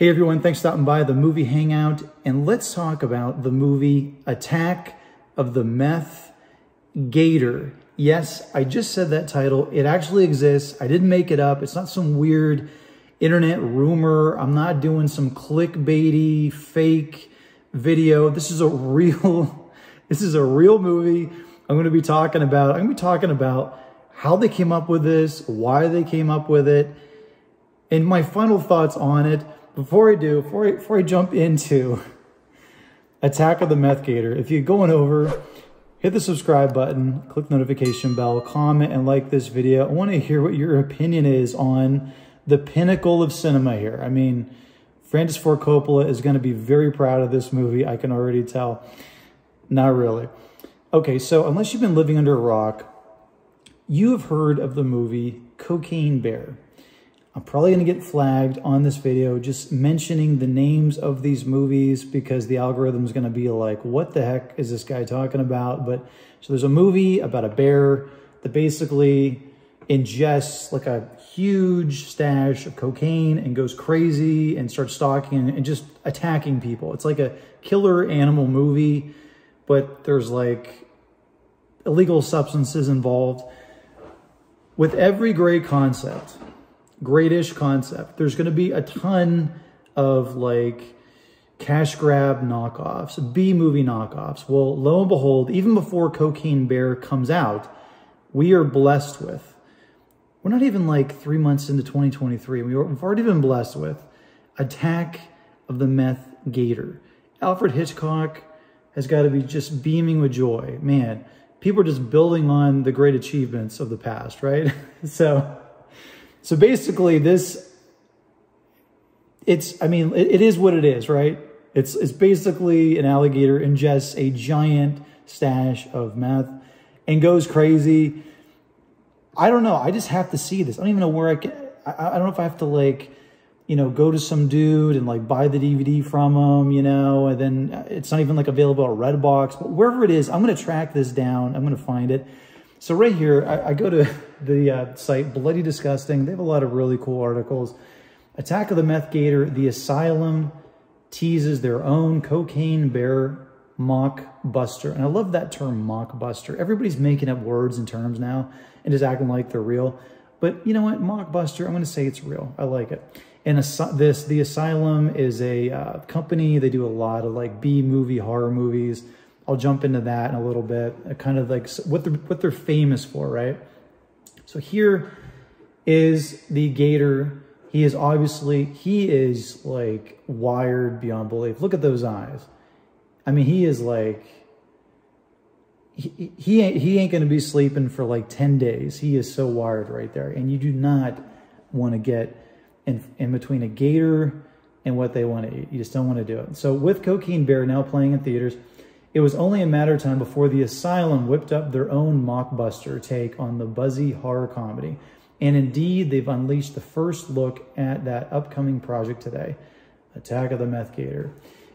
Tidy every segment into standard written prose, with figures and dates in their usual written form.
Hey everyone, thanks for stopping by the movie Hangout, and let's talk about the movie Attack of the Meth Gator. Yes, I just said that title. It actually exists. I didn't make it up. It's not some weird internet rumor. I'm not doing some clickbaity fake video. This is a real movie. I'm going to be talking about how they came up with this, why they came up with it, and my final thoughts on it. Before I jump into Attack of the Meth Gator, if you're going over, hit the subscribe button, click the notification bell, comment and like this video. I want to hear what your opinion is on the pinnacle of cinema here. I mean, Francis Ford Coppola is going to be very proud of this movie. I can already tell. Not really. Okay, so unless you've been living under a rock, you have heard of the movie Cocaine Bear. I'm probably going to get flagged on this video just mentioning the names of these movies because the algorithm is going to be like, what the heck is this guy talking about? But so there's a movie about a bear that basically ingests like a huge stash of cocaine and goes crazy and starts stalking and just attacking people. It's like a killer animal movie, but there's like illegal substances involved. With every great concept, great-ish concept, there's going to be a ton of like cash grab knockoffs, B-movie knockoffs. Well, lo and behold, even before Cocaine Bear comes out, we are blessed with, we're not even like 3 months into 2023, we've already been blessed with Attack of the Meth Gator. Alfred Hitchcock has got to be just beaming with joy. Man, people are just building on the great achievements of the past, right? So basically it is what it is, right? It's basically an alligator ingests a giant stash of meth and goes crazy. I don't know. I just have to see this. I don't even know where I don't know if I have to like, go to some dude and like buy the DVD from him, and then it's not even like available at Redbox, but wherever it is, I'm going to track this down. I'm going to find it. So right here, I go to the site, Bloody Disgusting. They have a lot of really cool articles. Attack of the Meth Gator, the Asylum teases their own Cocaine Bear mockbuster. And I love that term, mockbuster. Everybody's making up words and terms now and just acting like they're real. But you know what? Mockbuster, I'm going to say it's real. I like it. And the Asylum is a company. They do a lot of like B-movie horror movies. I'll jump into that in a little bit, kind of like what they're famous for, right? So here is the gator. He is like wired beyond belief. Look at those eyes. I mean, he is like, he ain't going to be sleeping for like 10 days. He is so wired right there. And you do not want to get in between a gator and what they want to eat. You just don't want to do it. So with Cocaine Bear now playing in theaters, it was only a matter of time before the Asylum whipped up their own mockbuster take on the buzzy horror comedy. And indeed, they've unleashed the first look at that upcoming project today, Attack of the Meth Gator.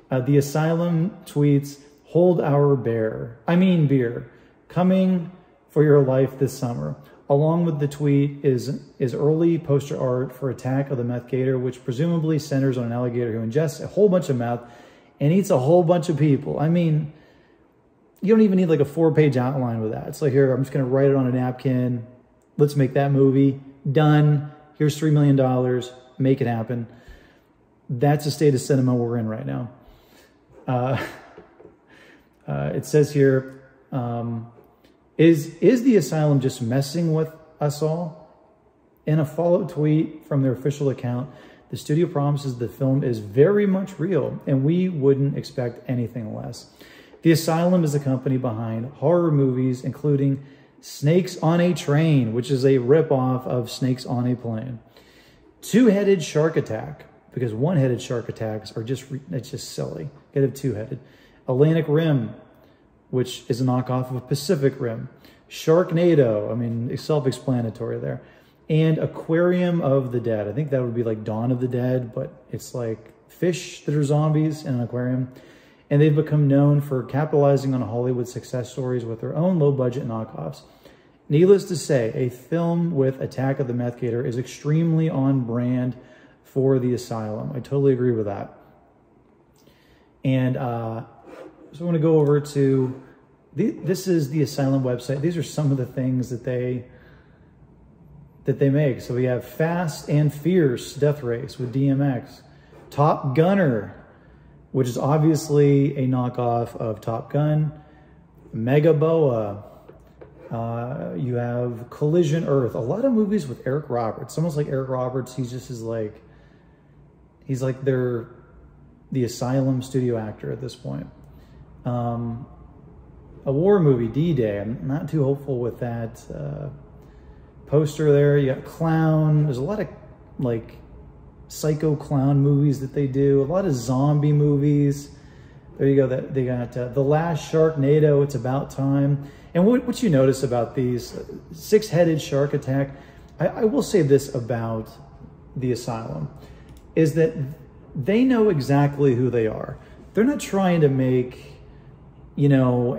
The Asylum tweets, "Hold our beer, coming for your life this summer." Along with the tweet is early poster art for Attack of the Meth Gator, which presumably centers on an alligator who ingests a whole bunch of meth and eats a whole bunch of people. I mean, you don't even need like a 4-page outline with that. It's like, here, I'm just going to write it on a napkin. Let's make that movie. Done. Here's $3 million. Make it happen. That's the state of cinema we're in right now. It says here, is the Asylum just messing with us all? In a follow-up tweet from their official account, the studio promises the film is very much real, and we wouldn't expect anything less. The Asylum is the company behind horror movies, including Snakes on a Train, which is a ripoff of Snakes on a Plane. Two-Headed Shark Attack, because one-headed shark attacks are just silly. Get a two-headed. Atlantic Rim, which is a knockoff of Pacific Rim. Sharknado, I mean, self-explanatory there. And Aquarium of the Dead. I think that would be like Dawn of the Dead, but it's like fish that are zombies in an aquarium. And they've become known for capitalizing on Hollywood success stories with their own low-budget knockoffs. Needless to say, a film with Attack of the Meth Gator is extremely on brand for the asylum. I totally agree with that. And so I'm going to go over to, this is the asylum website. These are some of the things that they make. So we have Fast and Fierce Death Race with DMX. Top Gunner, which is obviously a knockoff of Top Gun. Mega Boa. You have Collision Earth. A lot of movies with Eric Roberts. Almost like Eric Roberts, he's just he's like the asylum studio actor at this point. A war movie, D-Day. I'm not too hopeful with that poster there. You got Clown. There's a lot of like psycho clown movies that they do. A lot of zombie movies. There you go. They got The Last Sharknado. It's About Time. And what you notice about these six-headed shark attack, I will say this about the asylum, is that they know exactly who they are. They're not trying to make, you know,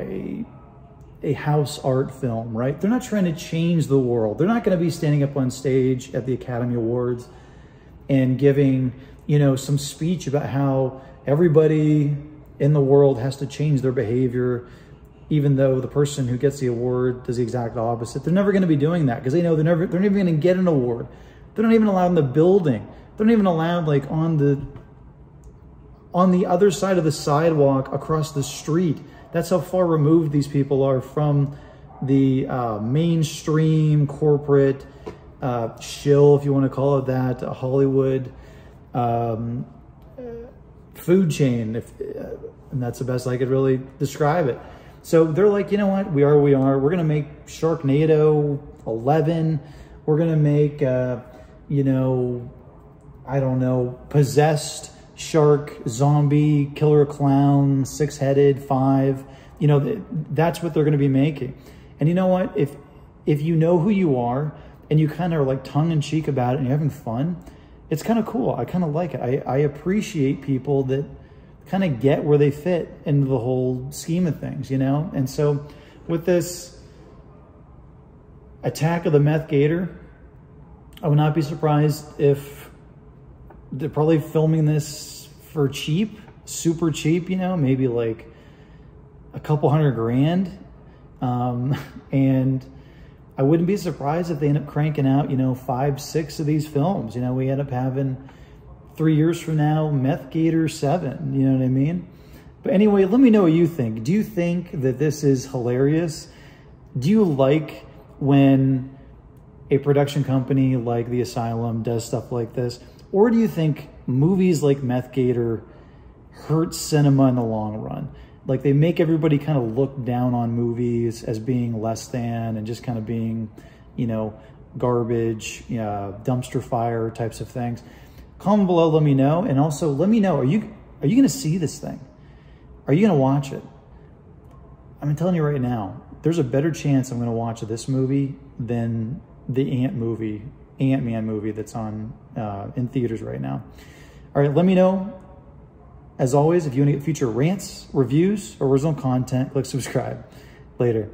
a house art film, right? They're not trying to change the world. They're not going to be standing up on stage at the Academy Awards and giving, you know, some speech about how everybody in the world has to change their behavior, even though the person who gets the award does the exact opposite. They're never going to be doing that because they know they're never even going to get an award. They're not even allowed in the building. They're not even allowed like on the other side of the sidewalk across the street. That's how far removed these people are from the mainstream corporate shill, if you want to call it that, Hollywood food chain, and that's the best I could really describe it. So they're like, you know what, we are. We're going to make Sharknado 11. We're going to make, you know, I don't know, Possessed, Shark, Zombie, Killer Clown, Six-Headed, 5. You know, that's what they're going to be making. And you know what, if you know who you are and you kind of are like tongue-in-cheek about it and you're having fun, it's kind of cool. I kind of like it. I appreciate people that kind of get where they fit into the whole scheme of things, you know? And so with this Attack of the Meth Gator, I would not be surprised if they're probably filming this for cheap, super cheap, you know, maybe like a couple $100,000. And I wouldn't be surprised if they end up cranking out, you know, 5, 6 of these films. You know, we end up having 3 years from now, Meth Gator 7, you know what I mean? But anyway, let me know what you think. Do you think that this is hilarious? Do you like when a production company like The Asylum does stuff like this? Or do you think movies like Meth Gator hurt cinema in the long run? Like they make everybody kind of look down on movies as being less than and just kind of being, you know, garbage, dumpster fire types of things. Comment below, let me know. And also let me know, are you going to see this thing? Are you going to watch it? I'm telling you right now, there's a better chance I'm going to watch this movie than the Ant-Man movie that's on in theaters right now. All right, let me know. As always, if you want to get future rants, reviews, or original content, click subscribe. Later.